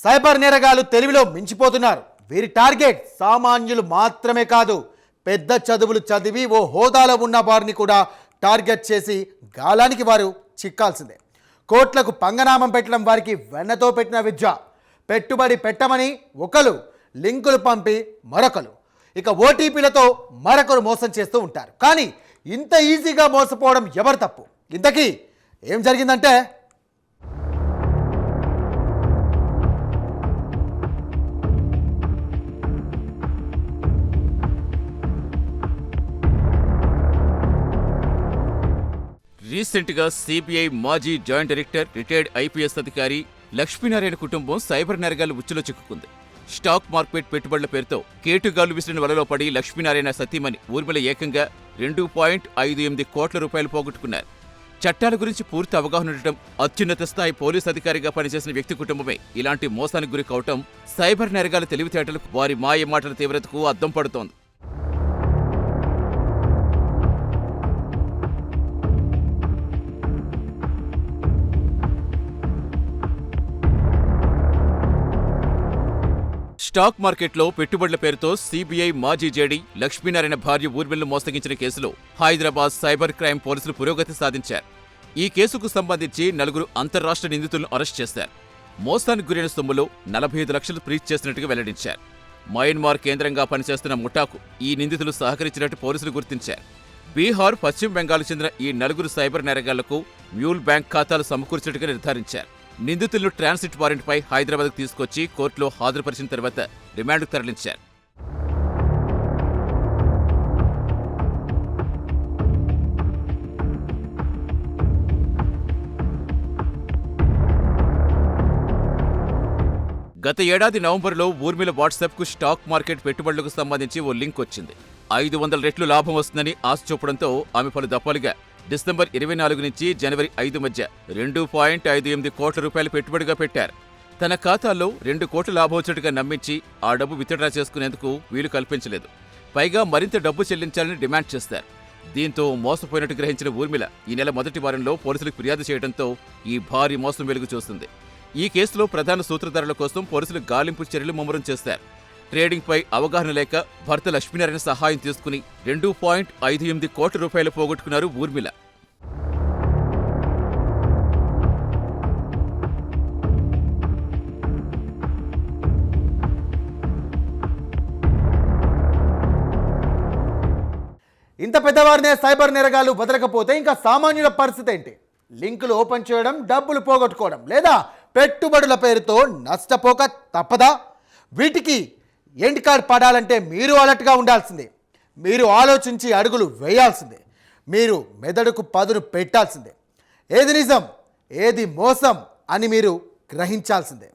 Cyber నేరగాళ్లు తెలివిలో మించిపోతున్నారు. వీరి target సామాన్యులు మాత్రమే కాదు, పెద్ద చదువులు చదివి ఓ హోదాలో ఉన్న వారిని కూడా టార్గెట్ చేసి గాలానికి వారు చిక్కాల్సిందే. కోట్లకు పంగనామం పెట్టడం వారికి వెన్నతో పెట్టిన విద్య. పెట్టుబడి పెట్టమని ఒకరు లింకులు పంపి మరొకరు, ఇక ఓటీపీలతో మరొకరు మోసం చేస్తూ ఉంటారు. కానీ ఇంత ఈజీగా మోసపోవడం ఎవరు తప్పు? ఇంతకీ ఏం జరిగిందంటే, రీసెంట్గా సిబిఐ మాజీ జాయింట్ డైరెక్టర్ రిటైర్డ్ ఐపీఎస్ అధికారి లక్ష్మీనారాయణ కుటుంబం సైబర్ నేరగాళ్ల ఉచ్చులో చిక్కుకుంది. స్టాక్ మార్కెట్ పెట్టుబడుల పేరుతో కేటుగాళ్లు విసిరిన వలలో పడి లక్ష్మీనారాయణ సతీమణి ఊర్మిళ ఏకంగా 2.58 కోట్ల రూపాయలు పోగొట్టుకున్నారు. చట్టాల గురించి పూర్తి అవగాహన ఉండటం, అత్యున్నత స్థాయి పోలీసు అధికారిగా పనిచేసిన వ్యక్తి కుటుంబమే ఇలాంటి మోసానికి గురి కావటం సైబర్ నేరగాళ్ల తెలివితేటలకు, వారి మాయ మాటల తీవ్రతకు అద్దం పడుతోంది. స్టాక్ మార్కెట్లో పెట్టుబడుల పేరుతో సిబిఐ మాజీ జేడీ లక్ష్మీనారాయణ భార్య ఊర్మిళను మోసగించిన కేసులో హైదరాబాద్ సైబర్ క్రైమ్ పోలీసులు పురోగతి సాధించారు. ఈ కేసుకు సంబంధించి 4 అంతర్రాష్ట్ర నిందితులను అరెస్ట్ చేశారు. మోసానికి గురైన సొమ్ములో 45 లక్షలు ఫ్రీజ్ చేసినట్టుగా వెల్లడించారు. మయన్మార్ కేంద్రంగా పనిచేస్తున్న ముఠాకు ఈ నిందితులు సహకరించినట్టు పోలీసులు గుర్తించారు. బీహార్, పశ్చిమ బెంగాల్ చెందిన ఈ 4 సైబర్ నేరగాళ్లకు మ్యూల్ బ్యాంక్ ఖాతాలు సమకూర్చినట్టుగా నిర్ధారించారు. నిందితులను ట్రాన్సిట్ వారెంట్పై హైదరాబాద్కు తీసుకొచ్చి కోర్టులో హాజరుపరిచిన తర్వాత రిమాండ్కు తరలించారు. గత ఏడాది నవంబర్లో ఊర్మిళ వాట్సాప్కు స్టాక్ మార్కెట్ పెట్టుబడులకు సంబంధించి ఓ లింక్ వచ్చింది. 500 రెట్లు లాభం వస్తుందని ఆశ చూపడంతో ఆమె పలు దఫాలుగా డిసెంబర్ 24 నుంచి జనవరి 5 మధ్య 2.58 కోట్ల రూపాయలు పెట్టుబడిగా పెట్టారు. తన ఖాతాల్లో 2 కోట్ల లాభం వచ్చేట్టుగా నమ్మించి ఆ డబ్బు విత్డ్రా చేసుకునేందుకు వీలు కల్పించలేదు. పైగా మరింత డబ్బు చెల్లించాలని డిమాండ్ చేశారు. దీంతో మోసపోయినట్టు గ్రహించిన ఊర్మిళ ఈ నెల మొదటి వారంలో పోలీసులకు ఫిర్యాదు చేయడంతో ఈ భారీ మోసం వెలుగు చూసింది. ఈ కేసులో ప్రధాన సూత్రధారుల కోసం పోలీసులు గాలింపు చర్యలు ముమ్మరం చేశారు. ట్రేడింగ్పై అవగాహన లేక భర్త లక్ష్మీనారాయణ సహాయం తీసుకుని 2.58 కోట్ల రూపాయలు పోగొట్టుకున్నారు ఊర్మిళ. ఇంత పెద్దవారినే సైబర్ నేరగాళ్లు వదలకపోతే ఇంకా సామాన్యుల పరిస్థితి ఏంటి? లింకులు ఓపెన్ చేయడం, డబ్బులు పోగొట్టుకోవడం, లేదా పెట్టుబడుల పేరుతో నష్టపోక తప్పదా? వీటికి ఎండ్ కార్డ్ పడాలంటే మీరు అలర్ట్గా ఉండాల్సిందే. మీరు ఆలోచించి అడుగులు వేయాల్సిందే. మీరు మెదడుకు పదును పెట్టాల్సిందే. ఏది నిజం, ఏది మోసం అని మీరు గ్రహించాల్సిందే.